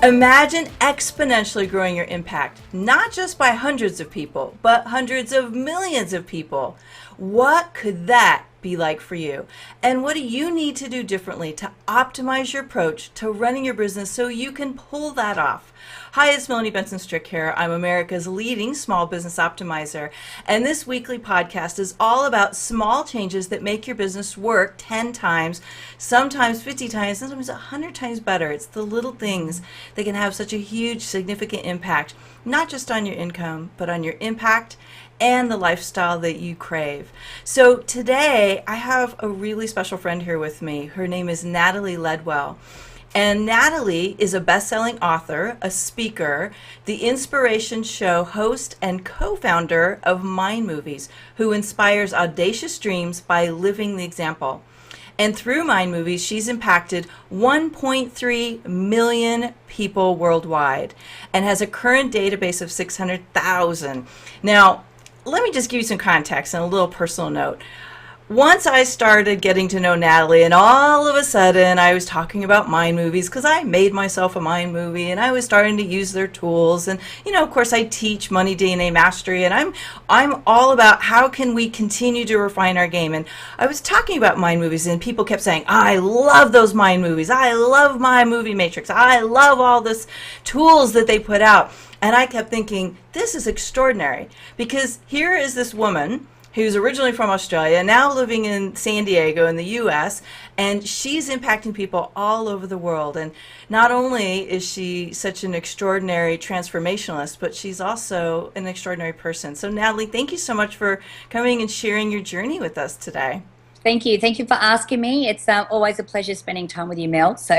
Imagine exponentially growing your impact, not just by hundreds of people, but hundreds of millions of people. What could that be like for you? And what do you need to do differently to optimize your approach to running your business so you can pull that off? Hi, it's Melanie Benson here. I'm America's leading small business optimizer. And this weekly podcast is all about small changes that make your business work 10 times, sometimes 50 times, sometimes 100 times better. It's the little things that can have such a huge, significant impact, not just on your income, but on your impact and the lifestyle that you crave. So today I have a really special friend here with me. Her name is Natalie Ledwell. And Natalie is a best-selling author, a speaker, the inspiration show host, and co-founder of Mind Movies, who inspires audacious dreams by living the example. And through Mind Movies, she's impacted 1.3 million people worldwide and has a current database of 600,000. Now, let me just give you some context and a little personal note. Once I started getting to know Natalie, and all of a sudden I was talking about Mind Movies because I made myself a Mind Movie and I was starting to use their tools. And, you know, of course I teach Money DNA Mastery, and I'm all about how can we continue to refine our game. And I was talking about Mind Movies and people kept saying, I love those Mind Movies. I love my movie matrix. I love all this tools that they put out. And I kept thinking, this is extraordinary, because here is this woman who's originally from Australia, now living in San Diego in the US, and she's impacting people all over the world. And not only is she such an extraordinary transformationalist, but she's also an extraordinary person. So Natalie, thank you so much for coming and sharing your journey with us today. Thank you. Thank you for asking me. It's always a pleasure spending time with you, Mel. So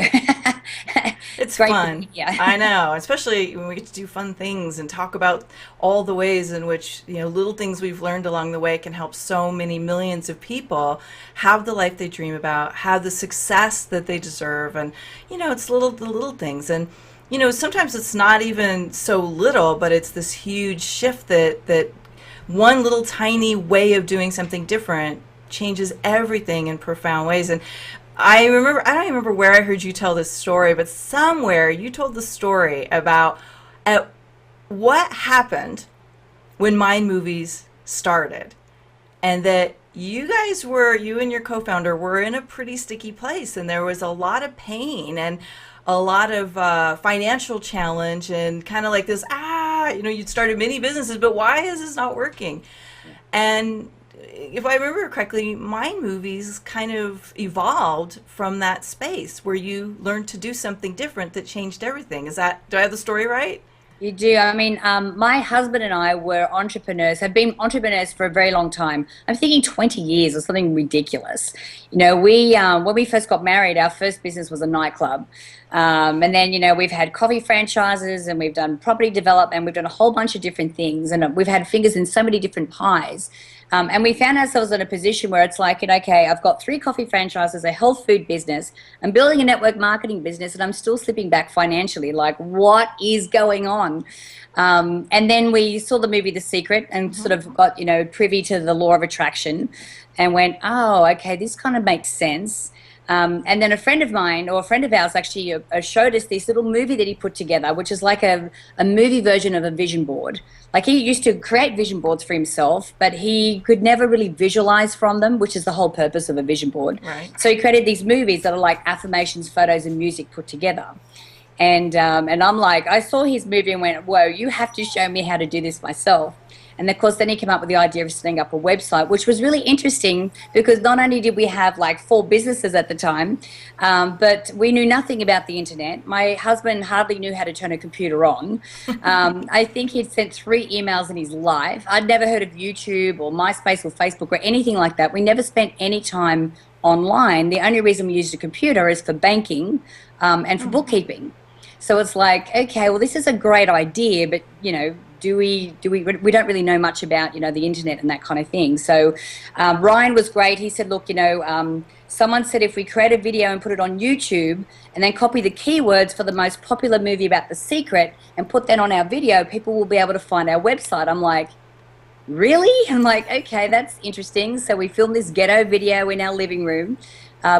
it's great fun. Yeah. I know, especially when we get to do fun things and talk about all the ways in which, you know, little things we've learned along the way can help so many millions of people have the life they dream about, have the success that they deserve. And, you know, it's the little things. And, you know, sometimes it's not even so little, but it's this huge shift that one little tiny way of doing something different changes everything in profound ways. And I don't remember where I heard you tell this story, but somewhere you told the story about what happened when Mind Movies started, and that you and your co-founder were in a pretty sticky place, and there was a lot of pain and a lot of financial challenge, and kind of like this, you'd started many businesses, but why is this not working? And if I remember correctly, Mind Movies kind of evolved from that space where you learned to do something different that changed everything. Do I have the story right? You do. I mean, my husband and I were entrepreneurs, have been entrepreneurs for a very long time. I'm thinking 20 years or something ridiculous. You know, when we first got married, our first business was a nightclub. And then, you know, we've had coffee franchises, and we've done property development, we've done a whole bunch of different things, and we've had fingers in so many different pies. And we found ourselves in a position where it's like, okay, I've got 3 coffee franchises, a health food business, I'm building a network marketing business, and I'm still slipping back financially. Like, what is going on? And then we saw the movie The Secret and sort of got, you know, privy to the law of attraction and went, oh, okay, this kind of makes sense. And then a friend of mine, or a friend of ours actually, showed us this little movie that he put together, which is like a movie version of a vision board. Like, he used to create vision boards for himself, but he could never really visualize from them, which is the whole purpose of a vision board. Right. So he created these movies that are like affirmations, photos, and music put together. And I'm like, I saw his movie and went, whoa, you have to show me how to do this myself. And of course, then he came up with the idea of setting up a website, which was really interesting because not only did we have like 4 businesses at the time, but we knew nothing about the internet. My husband hardly knew how to turn a computer on. I think he'd sent 3 emails in his life. I'd never heard of YouTube or MySpace or Facebook or anything like that. We never spent any time online. The only reason we used a computer is for banking and for bookkeeping. So it's like, okay, well, this is a great idea, but, you know, we don't really know much about, you know, the internet and that kind of thing. So Ryan was great. He said, look, you know, someone said if we create a video and put it on YouTube and then copy the keywords for the most popular movie about The Secret and put that on our video, people will be able to find our website. I'm like, really? I'm like, okay, that's interesting. So we filmed this ghetto video in our living room,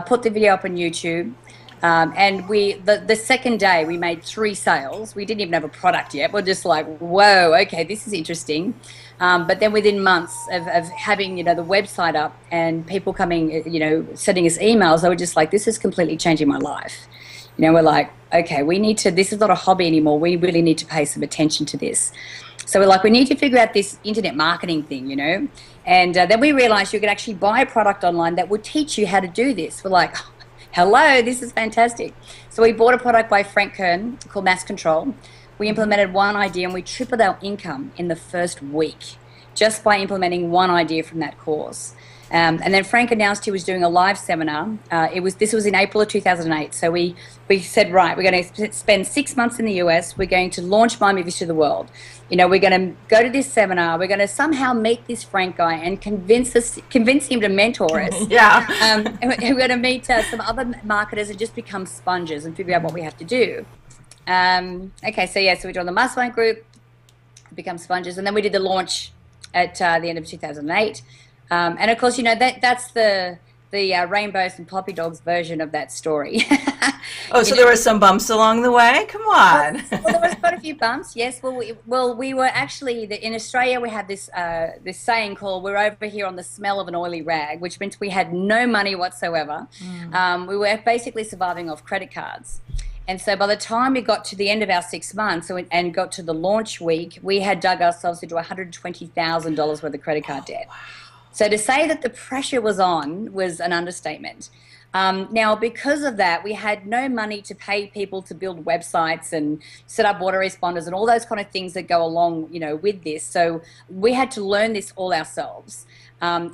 put the video up on YouTube. And the second day we made 3 sales. We didn't even have a product yet. We're just like, whoa, okay, this is interesting. But then within months of having, the website up and people coming, sending us emails, they were just like, this is completely changing my life. We're like, okay, this is not a hobby anymore. We really need to pay some attention to this. So we're like, we need to figure out this internet marketing thing, And then we realized you could actually buy a product online that would teach you how to do this. We're like, hello, this is fantastic. So we bought a product by Frank Kern called Mass Control. We implemented one idea and we tripled our income in the first week just by implementing one idea from that course. And then Frank announced he was doing a live seminar. This was in April of 2008. So we said, right, we're going to spend 6 months in the US. We're going to launch My Movies to the world. We're going to go to this seminar. We're going to somehow meet this Frank guy and convince him to mentor us. Yeah. And we're going to meet some other marketers and just become sponges and figure out what we have to do. Okay, so we're doing the mastermind group, become sponges, and then we did the launch at the end of 2008. And of course, that's the rainbows and poppy dogs version of that story. So there were some bumps along the way? Come on. Well, there was quite a few bumps, yes. Well, we were actually, in Australia, we had this saying called, we're over here on the smell of an oily rag, which meant we had no money whatsoever. We were basically surviving off credit cards. And so by the time we got to the end of our 6 months and got to the launch week, we had dug ourselves into $120,000 worth of credit card debt. Wow. So to say that the pressure was on was an understatement. Now, because of that, we had no money to pay people to build websites and set up autoresponders and all those kind of things that go along, with this. So we had to learn this all ourselves. And,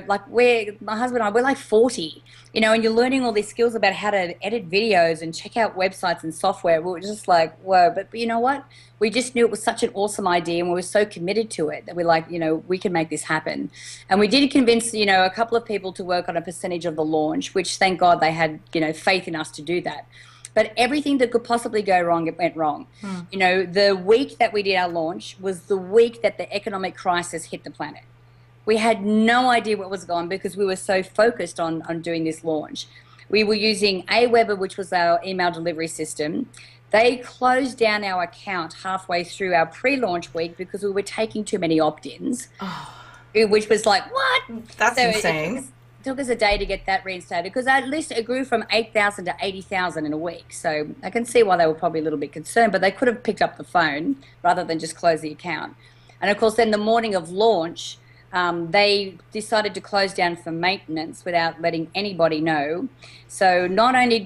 like my husband and I, we're like 40, and you're learning all these skills about how to edit videos and check out websites and software. We were just like, whoa, but you know what? We just knew it was such an awesome idea and we were so committed to it that we're like, we can make this happen. And we did convince, a couple of people to work on a percentage of the launch, which thank God they had, faith in us to do that. But everything that could possibly go wrong, it went wrong. The week that we did our launch was the week that the economic crisis hit the planet. We had no idea what was going on because we were so focused on doing this launch. We were using Aweber, which was our email delivery system. They closed down our account halfway through our pre-launch week because we were taking too many opt-ins, which was like, what? That's insane. It took us a day to get that reinstated because at least it grew from 8,000 to 80,000 in a week. So I can see why they were probably a little bit concerned, but they could have picked up the phone rather than just close the account. And of course, then the morning of launch, they decided to close down for maintenance without letting anybody know. So not only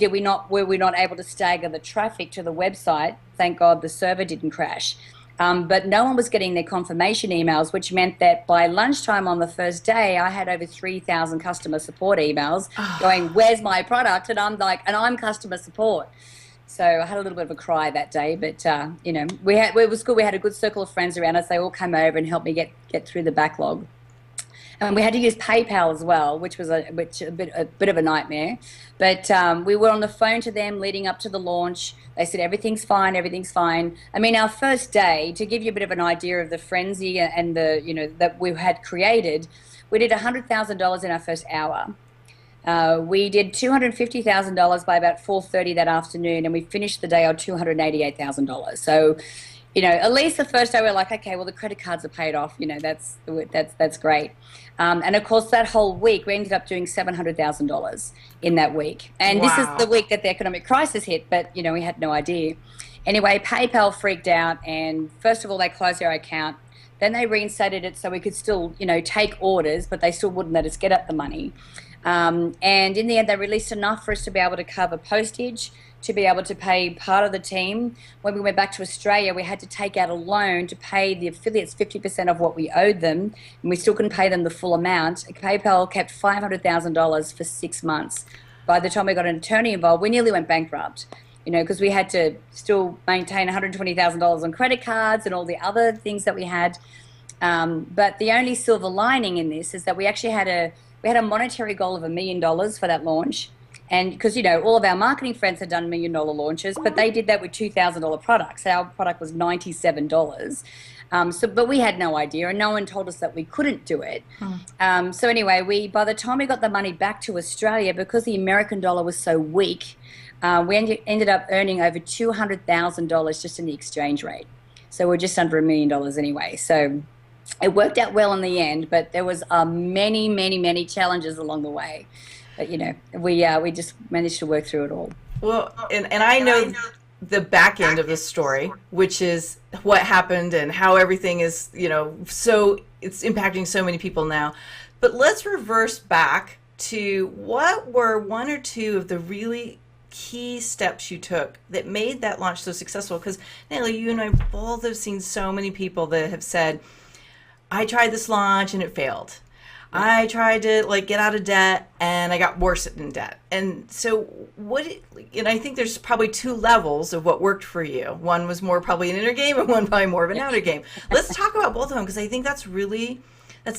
were we not able to stagger the traffic to the website, thank God the server didn't crash, but no one was getting their confirmation emails, which meant that by lunchtime on the first day, I had over 3,000 customer support emails going, where's my product? And I'm like, and I'm customer support. So I had a little bit of a cry that day, but it was good. We had a good circle of friends around us. They all came over and helped me get through the backlog. And we had to use PayPal as well, which was a bit of a nightmare. But we were on the phone to them leading up to the launch. They said, everything's fine, everything's fine. I mean, our first day, to give you a bit of an idea of the frenzy and that we had created, we did $100,000 in our first hour. We did $250,000 by about 4:30 that afternoon, and we finished the day on $288,000. So, at least the first day we were like, okay, well, the credit cards are paid off. That's great. And of course, that whole week we ended up doing $700,000 in that week. And This is the week that the economic crisis hit, but we had no idea. Anyway, PayPal freaked out, and first of all, they closed our account. Then they reinstated it so we could still, take orders, but they still wouldn't let us get at the money. And in the end, they released enough for us to be able to cover postage, to be able to pay part of the team. When we went back to Australia, we had to take out a loan to pay the affiliates 50% of what we owed them, and we still couldn't pay them the full amount. PayPal kept $500,000 for 6 months. By the time we got an attorney involved, we nearly went bankrupt, because we had to still maintain $120,000 on credit cards and all the other things that we had. But the only silver lining in this is that we actually had a monetary goal of $1 million for that launch. And because, all of our marketing friends had done $1 million launches, but they did that with $2,000 products. Our product was $97. But we had no idea, and no one told us that we couldn't do it. So anyway, by the time we got the money back to Australia, because the American dollar was so weak, We ended up earning over $200,000 just in the exchange rate. So we're just under $1 million anyway. So it worked out well in the end, but there was many, many, many challenges along the way. But we just managed to work through it all. Well, and I know the back end of the story, which is what happened and how everything is, so it's impacting so many people now. But let's reverse back to what were one or two of the really key steps you took that made that launch so successful? Because Natalie, you and I both have seen so many people that have said, I tried this launch and it failed. I tried to get out of debt and I got worse in debt. And so I think there's probably two levels of what worked for you. One was more probably an inner game and one probably more of an outer game. Let's talk about both of them, because I think that's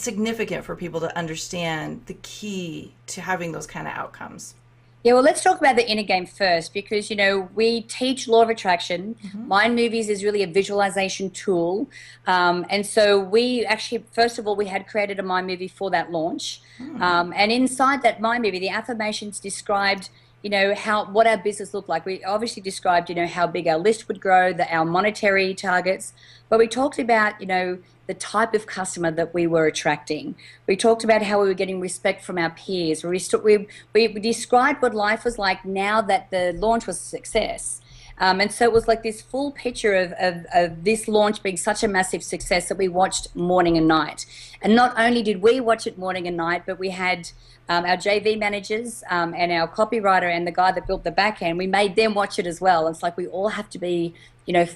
significant for people to understand the key to having those kind of outcomes. Yeah, well, let's talk about the inner game first, because, we teach law of attraction. Mm-hmm. Mind Movies is really a visualization tool. And so we actually, first of all, we had created a mind movie for that launch. Mm. And inside that mind movie, the affirmations described, what our business looked like. We obviously described, how big our list would grow, our monetary targets. But we talked about, the type of customer that we were attracting. We talked about how we were getting respect from our peers. We described what life was like now that the launch was a success. And so it was like this full picture of this launch being such a massive success that we watched morning and night. And not only did we watch it morning and night, but we had our JV managers and our copywriter and the guy that built the back end, we made them watch it as well. It's like we all have to be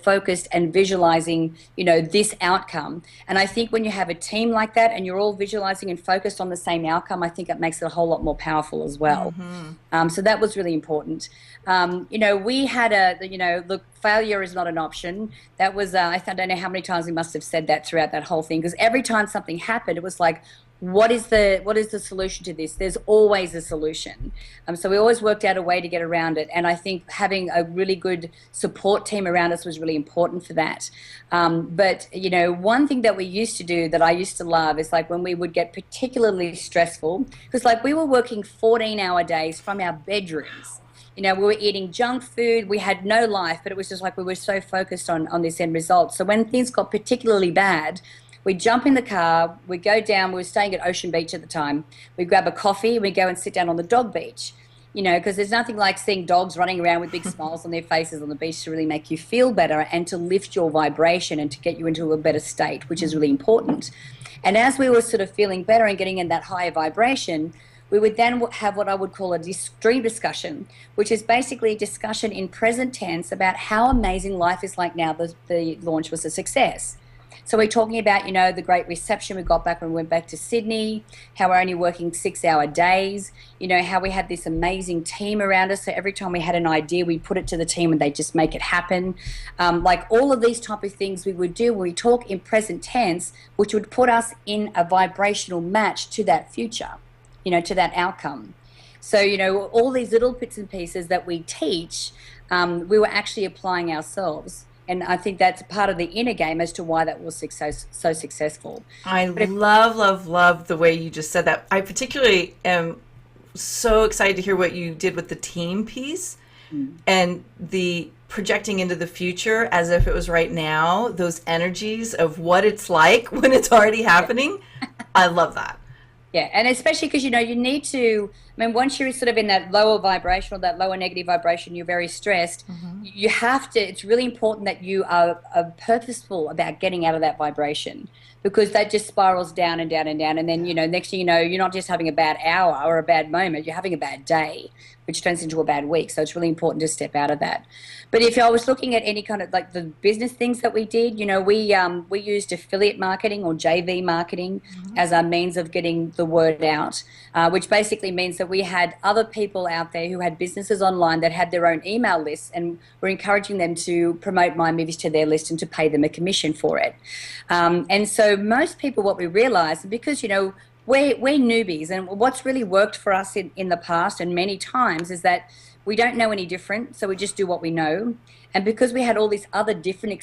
focused and visualizing, this outcome. And I think when you have a team like that and you're all visualizing and focused on the same outcome, I think it makes it a whole lot more powerful as well. Mm-hmm. So that was really important. We had look, failure is not an option. That was, I don't know how many times we must have said that throughout that whole thing, because every time something happened, it was like, what is the solution to this? There's always a solution. So we always worked out a way to get around it. And I think having a really good support team around us was really important for that. But, one thing that we used to do that I used to love is when we would get particularly stressful, because we were working 14-hour days from our bedrooms. We were eating junk food. We had no life, but it was just we were so focused on this end result. So when things got particularly bad, we'd jump in the car, we'd go down, we were staying at Ocean Beach at the time, we'd grab a coffee, we'd go and sit down on the dog beach, because there's nothing like seeing dogs running around with big smiles on their faces on the beach to really make you feel better and to lift your vibration and to get you into a better state, which is really important. And as we were sort of feeling better and getting in that higher vibration, we would then have what I would call a dream discussion, which is basically a discussion in present tense about how amazing life is like now the launch was a success. So we're talking about, the great reception we got back when we went back to Sydney, how we're only working 6-hour days, how we had this amazing team around us. So every time we had an idea, we put it to the team and they just make it happen. All of these type of things we would do when we talk in present tense, which would put us in a vibrational match to that future, to that outcome. So, all these little bits and pieces that we teach, we were actually applying ourselves. And I think that's part of the inner game as to why that was so successful. I love the way you just said that. I particularly am so excited to hear what you did with the team piece and the projecting into the future as if it was right now, those energies of what it's like when it's already happening. I love that. Yeah, and especially because, you need to, once you're sort of in that lower vibration or that lower negative vibration, you're very stressed, you have to, it's really important that you are purposeful about getting out of that vibration, because that just spirals down and down and down. And then, next thing you know, you're not just having a bad hour or a bad moment, you're having a bad day, which turns into a bad week. So it's really important to step out of that. But if I was looking at any kind of the business things that we did, we used affiliate marketing or JV marketing as our means of getting the word out, which basically means that we had other people out there who had businesses online that had their own email lists, and we're encouraging them to promote my movies to their list and to pay them a commission for it. And so most people, what we realized, because, we're newbies, and what's really worked for us in the past and many times is that we don't know any different, so we just do what we know. And because we had all this other different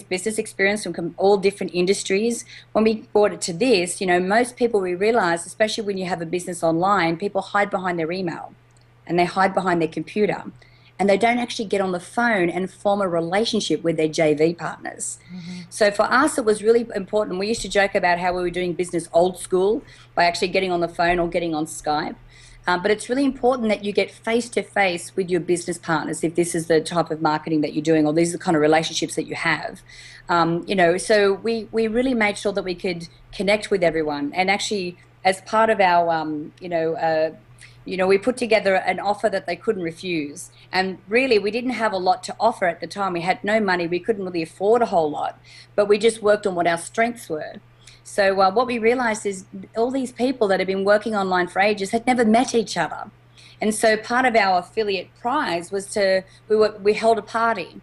business experience from all different industries, when we brought it to this, most people, we realized, especially when you have a business online, people hide behind their email and they hide behind their computer. and they don't actually get on the phone and form a relationship with their JV partners. So for us, it was really important. We used to joke about how we were doing business old school by actually getting on the phone or getting on Skype. But it's really important that you get face-to-face with your business partners if this is the type of marketing that you're doing, or these are the kind of relationships that you have. So we really made sure that we could connect with everyone. And actually, as part of our, we put together an offer that they couldn't refuse. And really, we didn't have a lot to offer at the time. We had no money. We couldn't really afford a whole lot. But we just worked on what our strengths were. So what we realized is all these people that had been working online for ages had never met each other. And so part of our affiliate prize was we held a party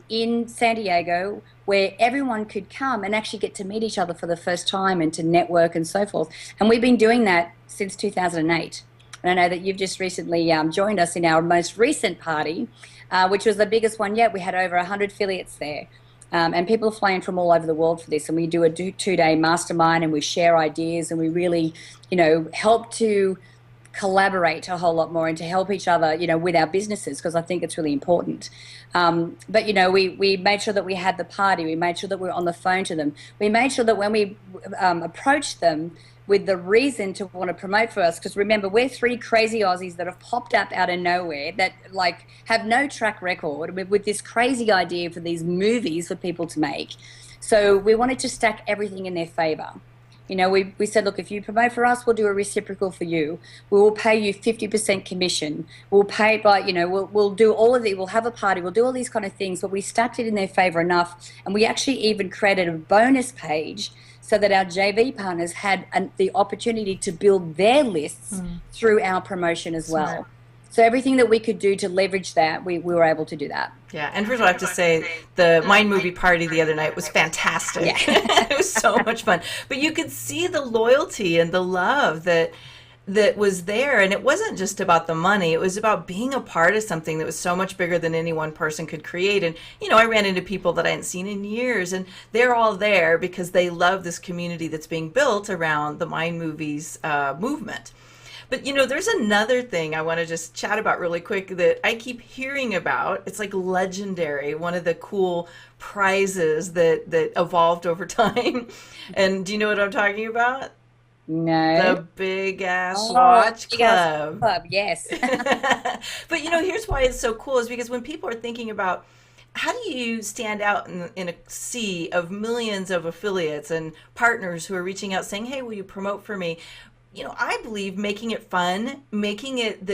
in San Diego where everyone could come and actually get to meet each other for the first time and to network and so forth. And we've been doing that since 2008. And I know that you've just recently joined us in our most recent party, which was the biggest one yet. We had over 100 affiliates there. And people are flying from all over the world for this. And we do a 2-day mastermind, and we share ideas, and we really, help to collaborate a whole lot more and to help each other, with our businesses, because I think it's really important. But we made sure that we had the party. We made sure that we were on the phone to them. We made sure that when we approached them with the reason to want to promote for us, because remember, we're 3 crazy Aussies that have popped up out of nowhere that have no track record with this crazy idea for these movies for people to make. So we wanted to stack everything in their favor. We said, look, if you promote for us, we'll do a reciprocal for you. We will pay you 50% commission. We'll pay we'll do all of the, we'll have a party, we'll do all these kind of things, but we stacked it in their favor enough. And we actually even created a bonus page so that our JV partners had the opportunity to build their lists through our promotion as well. Smart. So everything that we could do to leverage that, we were able to do that. Yeah, and first of all, I have to say, the Mind Movie party the other night was fantastic. Yeah. It was so much fun. But you could see the loyalty and the love that was there. And it wasn't just about the money. It was about being a part of something that was so much bigger than any one person could create. And, I ran into people that I hadn't seen in years, and they're all there because they love this community that's being built around the Mind Movies movement. But, there's another thing I want to just chat about really quick that I keep hearing about. It's like legendary, one of the cool prizes that evolved over time. And do you know what I'm talking about? No. The Big Ass Watch Big Ass Club. Club, yes. But, here's why it's so cool is because when people are thinking about how do you stand out in a sea of millions of affiliates and partners who are reaching out saying, hey, will you promote for me? I believe making it fun, making it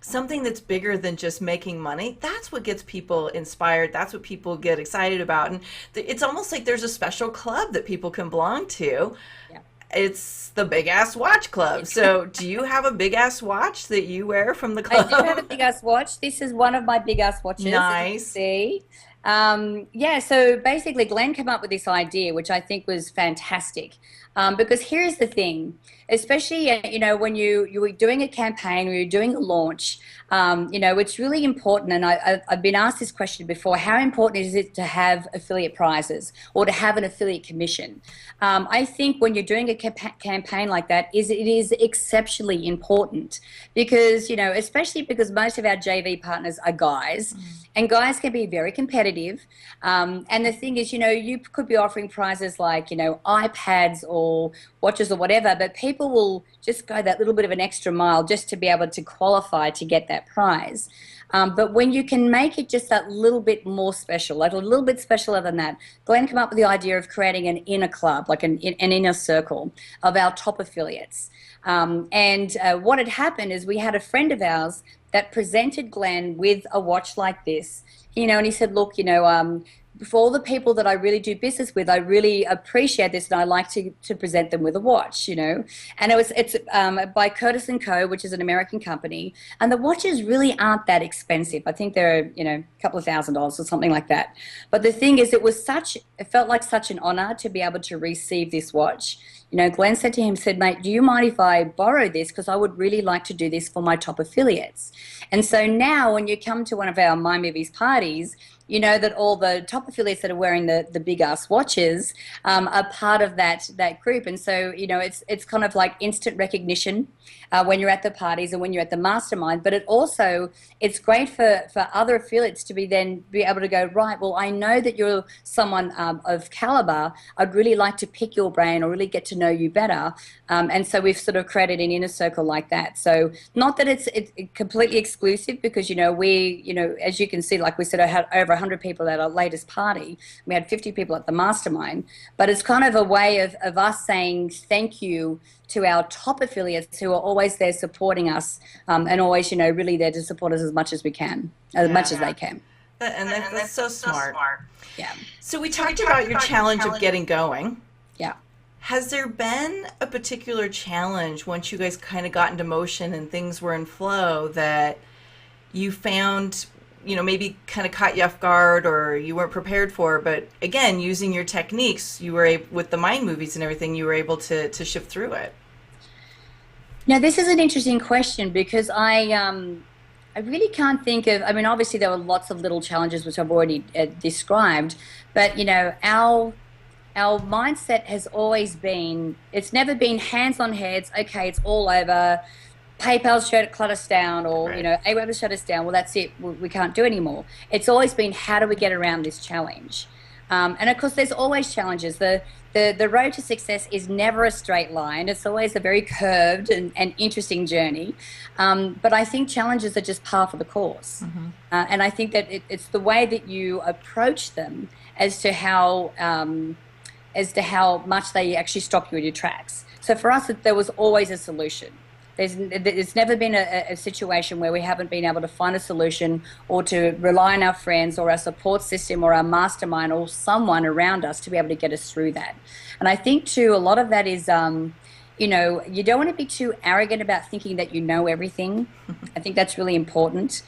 something that's bigger than just making money, that's what gets people inspired. That's what people get excited about. And it's almost like there's a special club that people can belong to. Yeah. It's the Big Ass Watch Club. So do you have a big ass watch that you wear from the club? I do have a big ass watch. This is one of my big ass watches. Nice. See. So basically Glenn came up with this idea, which I think was fantastic. Because here's the thing, especially, when you were doing a campaign or you're doing a launch, it's really important. And I've been asked this question before, how important is it to have affiliate prizes or to have an affiliate commission? I think when you're doing a campaign like that, it is exceptionally important because, especially because most of our JV partners are guys. And guys can be very competitive. And the thing is, you could be offering prizes like, iPads or watches or whatever, but people will just go that little bit of an extra mile just to be able to qualify to get that prize. But when you can make it just that little bit more special, like a little bit specialer than that, Glenn came up with the idea of creating an inner club, like an inner circle of our top affiliates. And what had happened is we had a friend of ours that presented Glenn with a watch like this, and he said, look, for all the people that I really do business with, I really appreciate this, and I like to present them with a watch, And it's by Curtis & Co., which is an American company, and the watches really aren't that expensive. I think they're, a couple of $1,000 or something like that. But the thing is, it felt like such an honor to be able to receive this watch. Glenn said to him, said, mate, do you mind if I borrow this? Because I would really like to do this for my top affiliates. And so now when you come to one of our My Movies parties, you know that all the top affiliates that are wearing the big ass watches are part of that group. And so, it's kind of like instant recognition when you're at the parties and when you're at the mastermind. But it's great for other affiliates to be able to go, right, well, I know that you're someone of caliber. I'd really like to pick your brain or really get to know you better. And so we've sort of created an inner circle like that. So not that it's completely exclusive, because, as you can see, like we said, I had over 100 people at our latest party. We had 50 people at the mastermind. But it's kind of a way of us saying thank you to our top affiliates who are always there supporting us, and always, really there to support us as much as we can, as much as they can. And that's so smart. Yeah. So we talked about your challenge of getting going. Yeah. Has there been a particular challenge once you guys kind of got into motion and things were in flow that you found, maybe kind of caught you off guard or you weren't prepared for, but again, using your techniques, you were able, with the mind movies and everything, you were able to shift through it? Now, this is an interesting question, because I really can't think of, obviously there were lots of little challenges which I've already described, but, our mindset has always been, it's never been hands on heads, okay, it's all over, PayPal's shut us down, or, right. Aweber's shut us down, well, that's it, we can't do anymore. It's always been, how do we get around this challenge? And of course, there's always challenges. The road to success is never a straight line. It's always a very curved and interesting journey. But I think challenges are just par for the course. Mm-hmm. And I think that it's the way that you approach them as to how much they actually stop you in your tracks. So for us, there was always a solution. There's never been a situation where we haven't been able to find a solution, or to rely on our friends or our support system or our mastermind or someone around us to be able to get us through that. And I think too, a lot of that is, you don't want to be too arrogant about thinking that you know everything. I think that's really important.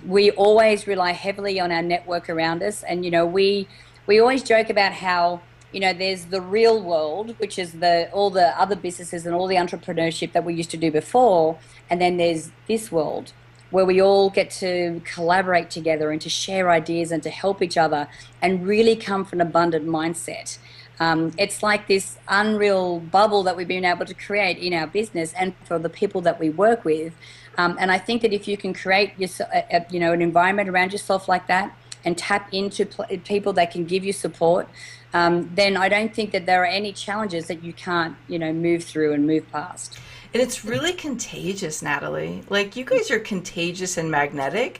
We always rely heavily on our network around us, and we always joke about how, there's the real world, which is all the other businesses and all the entrepreneurship that we used to do before. And then there's this world where we all get to collaborate together and to share ideas and to help each other and really come from an abundant mindset. It's like this unreal bubble that we've been able to create in our business and for the people that we work with. And I think that if you can create an environment around yourself like that and tap into people that can give you support, then I don't think that there are any challenges that you can't, move through and move past. And it's really contagious, Natalie. Like, you guys are contagious and magnetic.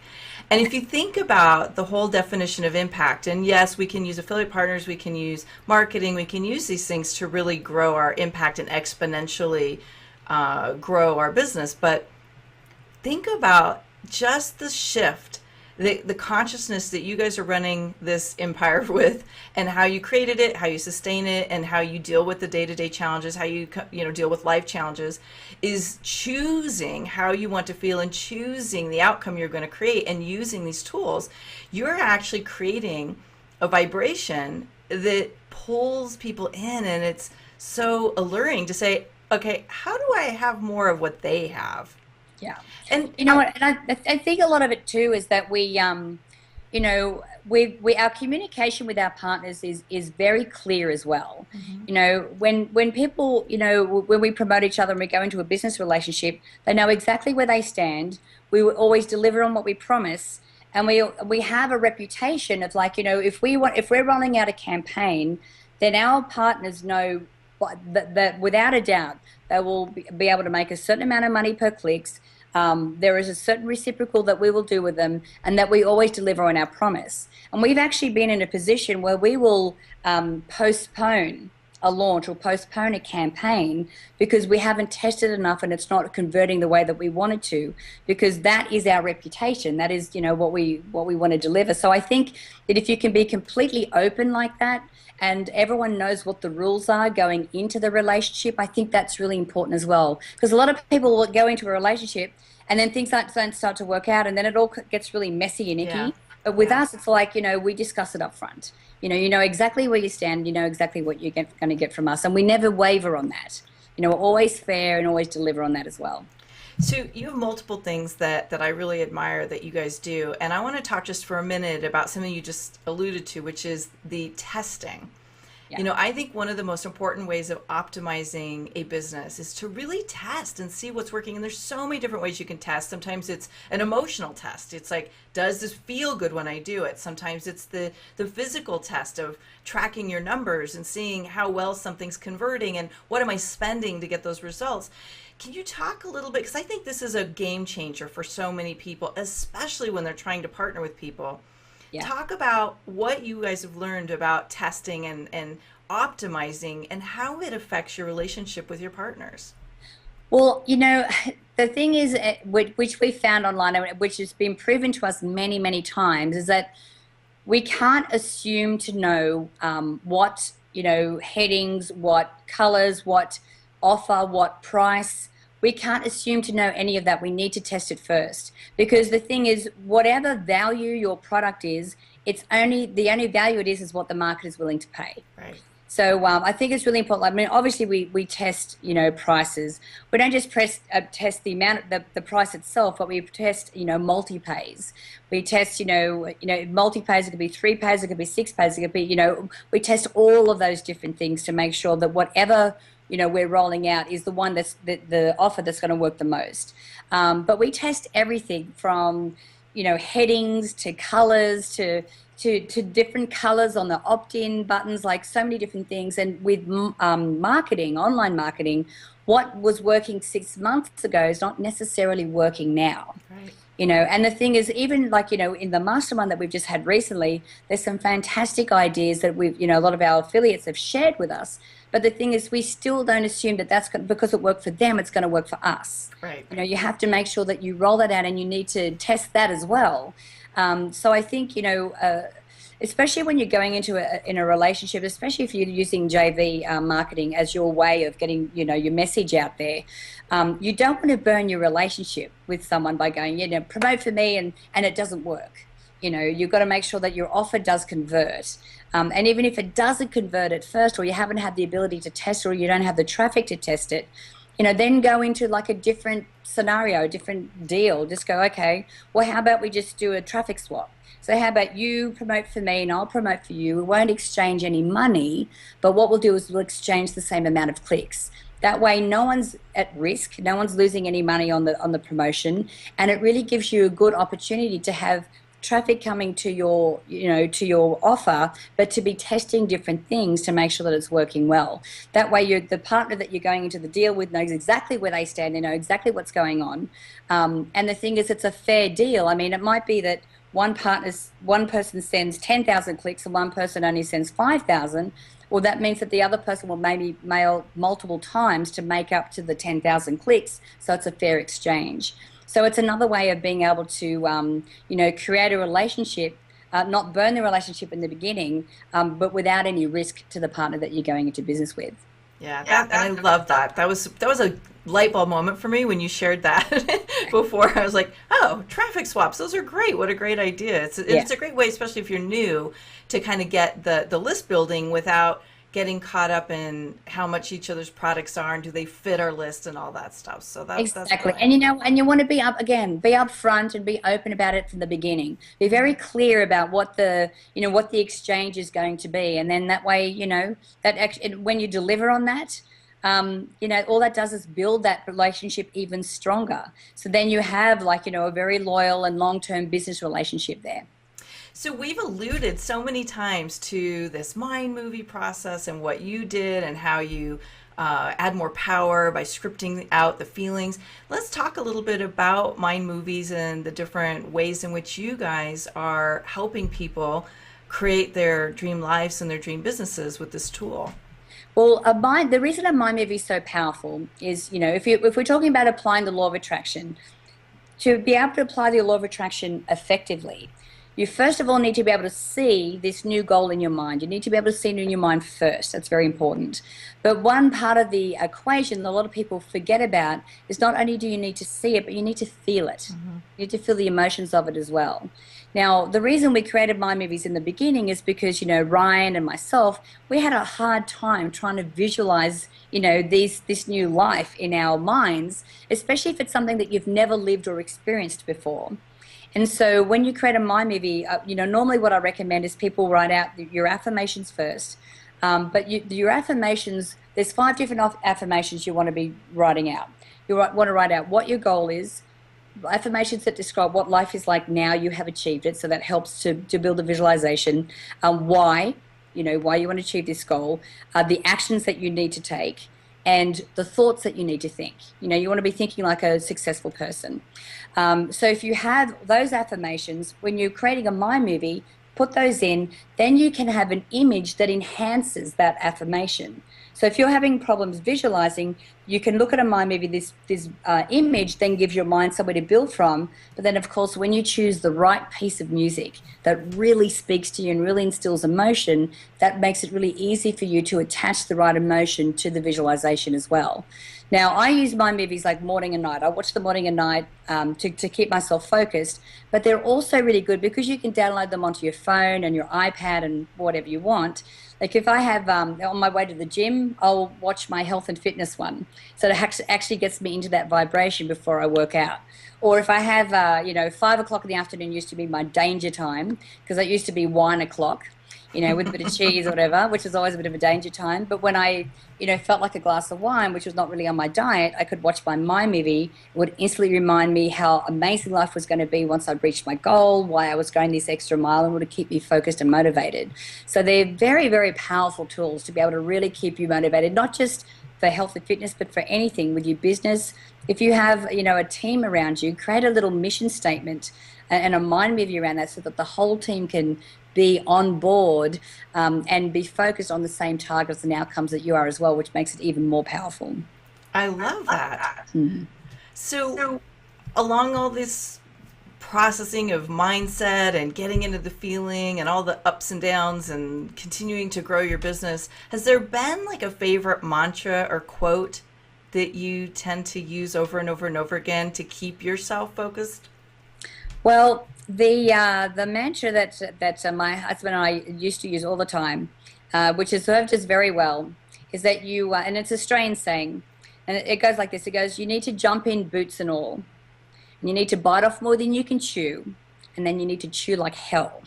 And if you think about the whole definition of impact, and yes, we can use affiliate partners, we can use marketing, we can use these things to really grow our impact and exponentially grow our business. But think about just the shift, the consciousness that you guys are running this empire with, and how you created it, how you sustain it, and how you deal with the day-to-day challenges, how you deal with life challenges, is choosing how you want to feel and choosing the outcome you're going to create, and using these tools. You're actually creating a vibration that pulls people in, and it's so alluring to say, okay, how do I have more of what they have? Yeah. And what, and I think a lot of it too is that we our communication with our partners is very clear as well. Mm-hmm. When people, when we promote each other and we go into a business relationship, they know exactly where they stand. We will always deliver on what we promise. And we have a reputation of, like, if we're rolling out a campaign, then our partners know that without a doubt they will be able to make a certain amount of money per clicks. There is a certain reciprocal that we will do with them, and that we always deliver on our promise. And we've actually been in a position where we will postpone a launch or postpone a campaign because we haven't tested enough and it's not converting the way that we wanted to, because that is our reputation. That is, what we want to deliver. So I think that if you can be completely open like that, and everyone knows what the rules are going into the relationship, I think that's really important as well. Because a lot of people will go into a relationship and then things don't start to work out, and then it all gets really messy and icky. Yeah. But with Yeah. us, it's like, we discuss it up front. You know exactly where you stand. You know exactly what you're going to get from us. And we never waver on that. We're always fair and always deliver on that as well. So you have multiple things that I really admire that you guys do, and I want to talk just for a minute about something you just alluded to, which is the testing. Yeah. I think one of the most important ways of optimizing a business is to really test and see what's working. And there's so many different ways you can test. Sometimes it's an emotional test. It's like, does this feel good when I do it? Sometimes it's the physical test of tracking your numbers and seeing how well something's converting and what am I spending to get those results. Can you talk a little bit? Because I think this is a game changer for so many people, especially when they're trying to partner with people. Yeah. Talk about what you guys have learned about testing and optimizing and how it affects your relationship with your partners. Well, the thing is, which we found online, and which has been proven to us many, many times, is that we can't assume to know what, headings, what colors, what offer, what price. We can't assume to know any of that. We need to test it first, because the thing is, whatever value your product is, the only value it is what the market is willing to pay. Right. So I think it's really important. I mean, obviously we test, prices. We don't just test the amount, the price itself, but we test, multi-pays. We test, multi-pays. It could be 3 pays, it could be 6 pays, it could be, we test all of those different things to make sure that whatever we're rolling out is the one that's the offer that's going to work the most. But we test everything from, headings to colors to different colors on the opt-in buttons, like so many different things. And with marketing, online marketing, what was working 6 months ago is not necessarily working now. Right. And the thing is, even like, in the mastermind that we've just had recently, there's some fantastic ideas that a lot of our affiliates have shared with us. But the thing is, we still don't assume that because it worked for them, it's going to work for us. Right. You have to make sure that you roll that out, and you need to test that as well. So I think, especially when you're going into in a relationship, especially if you're using JV marketing as your way of getting, your message out there, you don't want to burn your relationship with someone by going, promote for me, and it doesn't work. You've got to make sure that your offer does convert. And even if it doesn't convert at first, or you haven't had the ability to test, or you don't have the traffic to test it, then go into like a different scenario, a different deal. Just go, okay, well, how about we just do a traffic swap? So how about you promote for me and I'll promote for you? We won't exchange any money, but what we'll do is we'll exchange the same amount of clicks. That way, no one's at risk, no one's losing any money on the promotion, and it really gives you a good opportunity to have traffic coming to your offer, but to be testing different things to make sure that it's working well. That way, the partner that you're going into the deal with knows exactly where they stand, they know exactly what's going on. And the thing is, it's a fair deal. I mean, it might be that one person sends 10,000 clicks and one person only sends 5,000. Well, that means that the other person will maybe mail multiple times to make up to the 10,000 clicks, so it's a fair exchange. So it's another way of being able to, create a relationship, not burn the relationship in the beginning, but without any risk to the partner that you're going into business with. Yeah, and I love that. That was a light bulb moment for me when you shared that before. I was like, oh, traffic swaps, those are great. What a great idea. It's a great way, especially if you're new, to kind of get the list building without getting caught up in how much each other's products are and do they fit our list and all that stuff. So that's exactly. That's And you want to be upfront and be open about it from the beginning. Be very clear about what the exchange is going to be, and then that way, when you deliver on that, all that does is build that relationship even stronger. So then you have a very loyal and long-term business relationship there. So we've alluded so many times to this mind movie process and what you did and how you add more power by scripting out the feelings. Let's talk a little bit about mind movies and the different ways in which you guys are helping people create their dream lives and their dream businesses with this tool. Well, the reason a mind movie is so powerful is, if we're talking about applying the law of attraction, to be able to apply the law of attraction effectively, you first of all need to be able to see this new goal in your mind. You need to be able to see it in your mind first. That's very important. But one part of the equation that a lot of people forget about is not only do you need to see it, but you need to feel it. Mm-hmm. You need to feel the emotions of it as well. Now, the reason we created Mind Movies in the beginning is because, Ryan and myself, we had a hard time trying to visualize, this new life in our minds, especially if it's something that you've never lived or experienced before. And so when you create a mind movie, normally what I recommend is people write out your affirmations first. But your affirmations, there's 5 different affirmations you want to be writing out. You want to write out what your goal is, affirmations that describe what life is like now you have achieved it. So that helps to build a visualization. Why you want to achieve this goal, the actions that you need to take, and the thoughts that you need to think. You want to be thinking like a successful person. So if you have those affirmations, when you're creating a mind movie, put those in, then you can have an image that enhances that affirmation. So if you're having problems visualizing, you can look at a mind movie, this image then gives your mind somewhere to build from. But then, of course, when you choose the right piece of music that really speaks to you and really instills emotion, that makes it really easy for you to attach the right emotion to the visualization as well. Now, I use mind movies like morning and night. I watch them morning and night to keep myself focused. But they're also really good because you can download them onto your phone and your iPad and whatever you want. Like if I have, on my way to the gym, I'll watch my health and fitness one. So it actually gets me into that vibration before I work out. Or if I have, 5 o'clock in the afternoon used to be my danger time, because it used to be wine o'clock, with a bit of cheese or whatever, which is always a bit of a danger time. But when I, felt like a glass of wine, which was not really on my diet, I could watch my mind movie. It would instantly remind me how amazing life was going to be once I'd reached my goal, why I was going this extra mile, and would keep me focused and motivated. So they're very, very powerful tools to be able to really keep you motivated, not just for health and fitness, but for anything with your business. If you have, a team around you, create a little mission statement and a mind movie around that so that the whole team can be on board and be focused on the same targets and outcomes that you are as well, which makes it even more powerful. I love that. Mm-hmm. So along all this processing of mindset and getting into the feeling and all the ups and downs and continuing to grow your business, has there been like a favorite mantra or quote that you tend to use over and over and over again to keep yourself focused? Well, the mantra that my husband and I used to use all the time, which has served us very well, is that and it's an Australian saying, and it goes like this. It goes, you need to jump in boots and all. And you need to bite off more than you can chew. And then you need to chew like hell.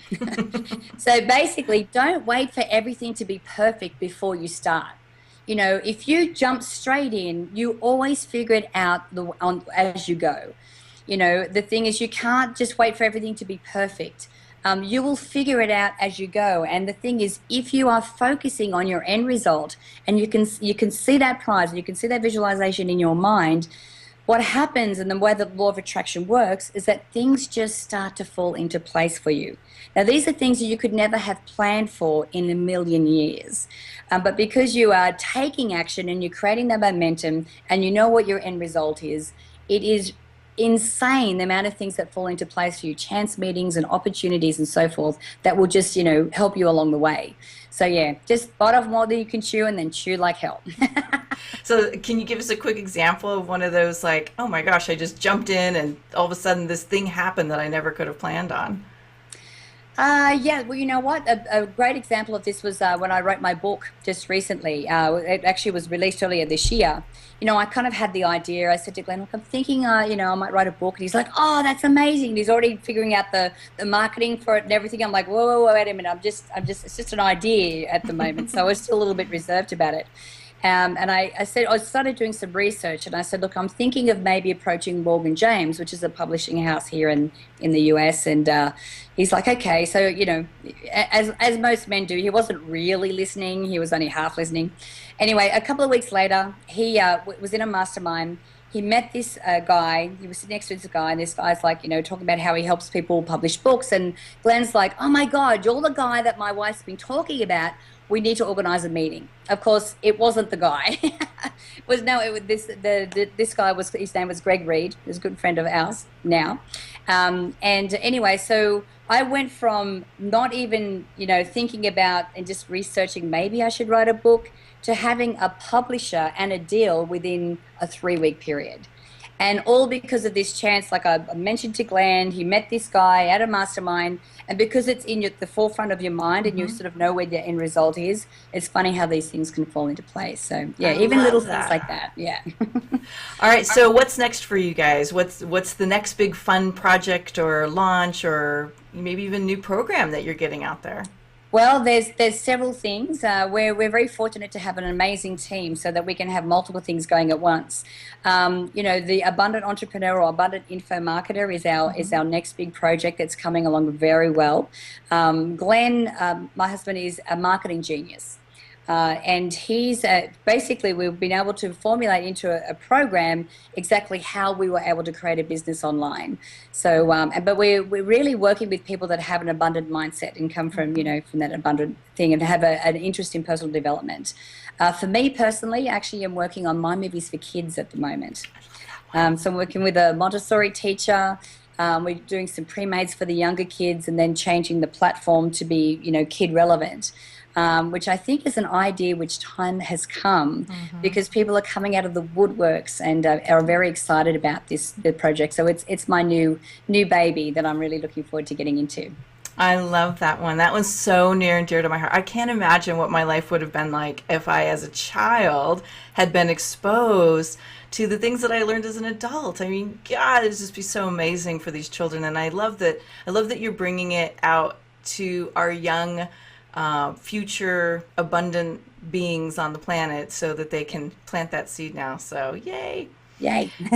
So basically, don't wait for everything to be perfect before you start. If you jump straight in, you always figure it out as you go. The thing is, you can't just wait for everything to be perfect. You will figure it out as you go. And the thing is, if you are focusing on your end result and you can see that prize and you can see that visualization in your mind, what happens and the way the law of attraction works is that things just start to fall into place for you. Now, these are things that you could never have planned for in a million years. But because you are taking action and you're creating that momentum and you know what your end result is, it is insane the amount of things that fall into place for you, chance meetings and opportunities and so forth, that will just, help you along the way. So yeah, just bite off more than you can chew and then chew like hell. So can you give us a quick example of one of those, like, oh my gosh, I just jumped in and all of a sudden this thing happened that I never could have planned on? Yeah, well, you know what? A great example of this was when I wrote my book just recently. It actually was released earlier this year. I kind of had the idea. I said to Glenn, look, I'm thinking, I might write a book. And he's like, oh, that's amazing. And he's already figuring out the marketing for it and everything. I'm like, whoa, wait a minute. It's just an idea at the moment. So I was still a little bit reserved about it. And I said, I started doing some research, and I said, look, I'm thinking of maybe approaching Morgan James, which is a publishing house here in the US. And he's like, okay. So, as most men do, he wasn't really listening. He was only half listening. Anyway, a couple of weeks later, he was in a mastermind. He met this guy. He was sitting next to this guy, and this guy's like, talking about how he helps people publish books. And Glenn's like, oh my God, you're the guy that my wife's been talking about. we need to organize a meeting. Of course, it wasn't the guy. It was no, it was this guy was, his name was Greg Reed. He's a good friend of ours now. And anyway, so I went from not even, thinking about and just researching maybe I should write a book to having a publisher and a deal within a 3-week period. And all because of this chance, like I mentioned to Glenn, he met this guy at a mastermind. And because it's in the forefront of your mind and you sort of know where the end result is, it's funny how these things can fall into place. So, yeah, even little things like that. Yeah. All right. So what's next for you guys? What's the next big fun project or launch or maybe even new program that you're getting out there? Well, there's several things. We're very fortunate to have an amazing team so that we can have multiple things going at once. The Abundant Entrepreneur or Abundant Info Marketer is our next big project that's coming along very well. Glenn, my husband, is a marketing genius. And he's basically, we've been able to formulate into a program exactly how we were able to create a business online. So, but we're really working with people that have an abundant mindset and come from, from that abundant thing and have an interest in personal development. For me personally, actually, I'm working on My Movies for Kids at the moment. So I'm working with a Montessori teacher. We're doing some pre-mades for the younger kids and then changing the platform to be, kid relevant. Which I think is an idea which time has come because people are coming out of the woodworks and are very excited about the project. So it's my new baby that I'm really looking forward to getting into. I love that one. That one's so near and dear to my heart. I can't imagine what my life would have been like if I, as a child, had been exposed to the things that I learned as an adult. I mean, God, it'd just be so amazing for these children. And I love that you're bringing it out to our young future abundant beings on the planet so that they can plant that seed now. So yay.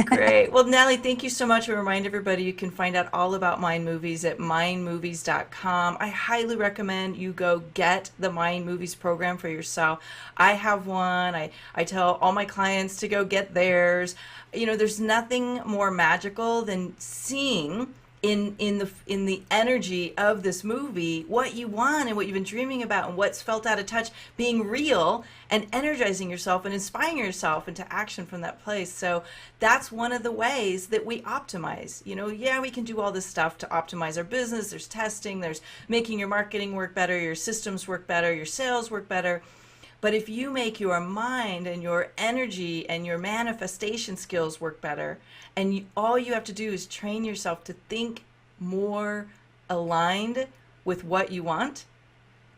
Great. Well, Natalie, thank you so much. I remind everybody you can find out all about Mind Movies at mindmovies.com. I highly recommend you go get the Mind Movies program for yourself. I have one. I tell all my clients to go get theirs. There's nothing more magical than seeing in the energy of this movie what you want and what you've been dreaming about and what's felt out of touch being real and energizing yourself and inspiring yourself into action from that place. So that's one of the ways that we optimize. We can do all this stuff to optimize our business. There's testing, there's making your marketing work better, your systems work better, your sales work better. But if you make your mind and your energy and your manifestation skills work better, and all you have to do is train yourself to think more aligned with what you want,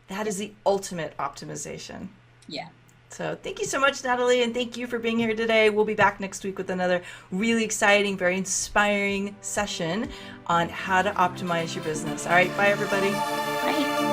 that is the ultimate optimization. Yeah. So thank you so much, Natalie, and thank you for being here today. We'll be back next week with another really exciting, very inspiring session on how to optimize your business. All right, bye, everybody. Bye.